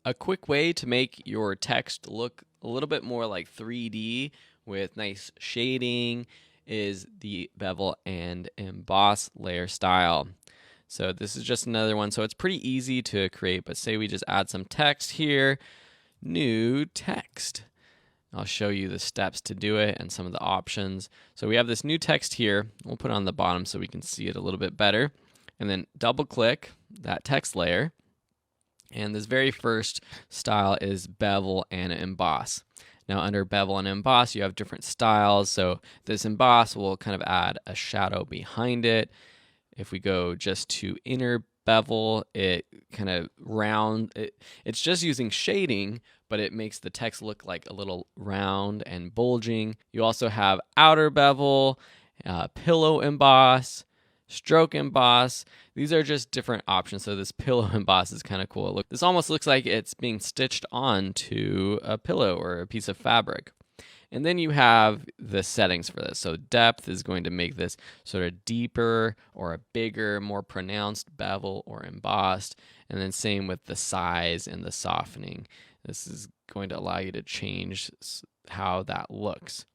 A quick way to make your text look a little bit more like 3D with nice shading is the bevel and emboss layer style. So this is just another one. So it's pretty easy to create, but say we just add some text here, new text. I'll show you the steps to do it and some of the options. So we have this new text here. We'll put it on the bottom so we can see it a little bit better. And then double click that text layer. And this very first style is bevel and emboss. Now under bevel and emboss, you have different styles. So this emboss will kind of add a shadow behind it. If we go just to inner bevel, it kind of it's just using shading, but it makes the text look like a little round and bulging. You also have outer bevel, pillow emboss, stroke emboss. These are just different options. So this pillow emboss is kind of cool. This almost looks like it's being stitched onto a pillow or a piece of fabric. And then you have the settings for this. So depth is going to make this sort of deeper or a bigger, more pronounced bevel or embossed. And then same with the size and the softening. This is going to allow you to change how that looks.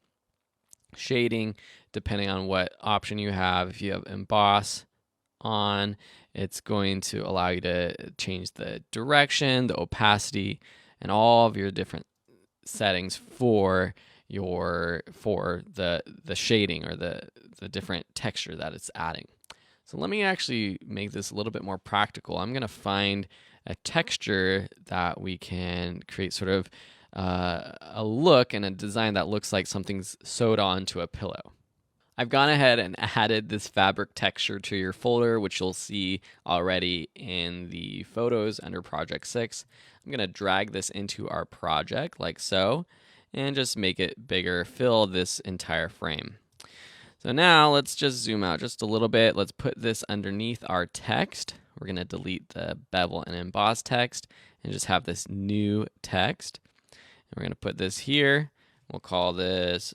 Shading, depending on what option you have. If you have emboss on, it's going to allow you to change the direction, the opacity, and all of your different settings for the shading or the different texture that it's adding. So let me actually make this a little bit more practical. I'm going to find a texture that we can create sort of a look and a design that looks like something's sewed onto a pillow. I've gone ahead and added this fabric texture to your folder, which you'll see already in the photos under project 6. I'm going to drag this into our project like so and just make it bigger, fill this entire frame. So now let's just zoom out just a little bit. Let's put this underneath our text. We're going to delete the bevel and emboss text and just have this new text. And we're going to put this here. We'll call this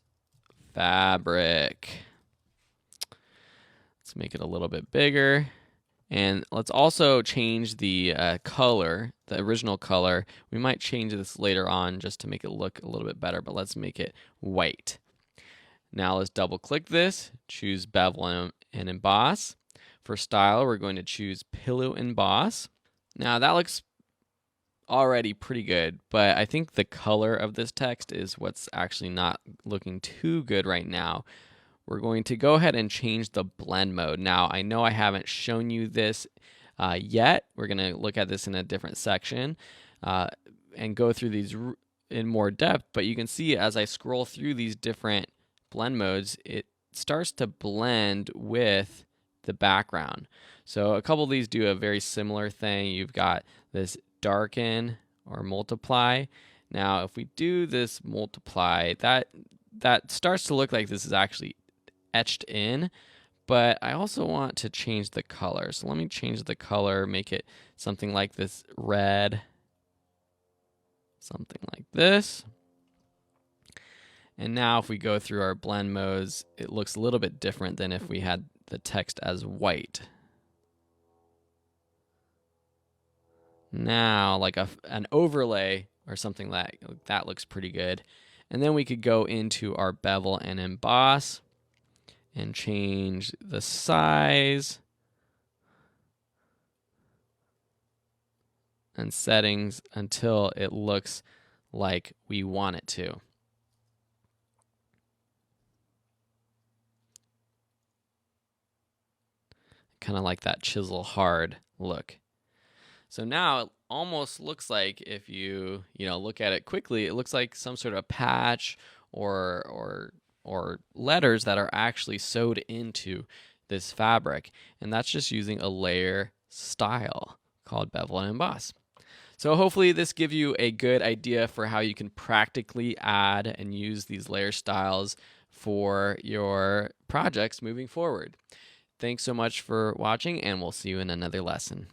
fabric. Let's make it a little bit bigger. And let's also change the color, the original color. We might change this later on just to make it look a little bit better, but let's make it white. Now let's double click this, choose bevel and emboss. For style, we're going to choose pillow emboss. Now that looks already pretty good, but I think the color of this text is what's actually not looking too good right now. We're going to go ahead and change the blend mode. Now, I know I haven't shown you this yet. We're going to look at this in a different section and go through these in more depth, but you can see as I scroll through these different blend modes, it starts to blend with the background. So a couple of these do a very similar thing. You've got this darken or multiply. Now, if we do this multiply, that starts to look like this is actually etched in, but I also want to change the color. So let me change the color, make it something like this red, something like this. And now if we go through our blend modes, it looks a little bit different than if we had the text as white. Now, like an overlay or something like that looks pretty good. And then we could go into our bevel and emboss and change the size and settings until it looks like we want it to. Kind of like that chisel hard look. So now it almost looks like if you look at it quickly, it looks like some sort of patch or letters that are actually sewed into this fabric. And that's just using a layer style called bevel and emboss. So hopefully this gives you a good idea for how you can practically add and use these layer styles for your projects moving forward. Thanks so much for watching, and we'll see you in another lesson.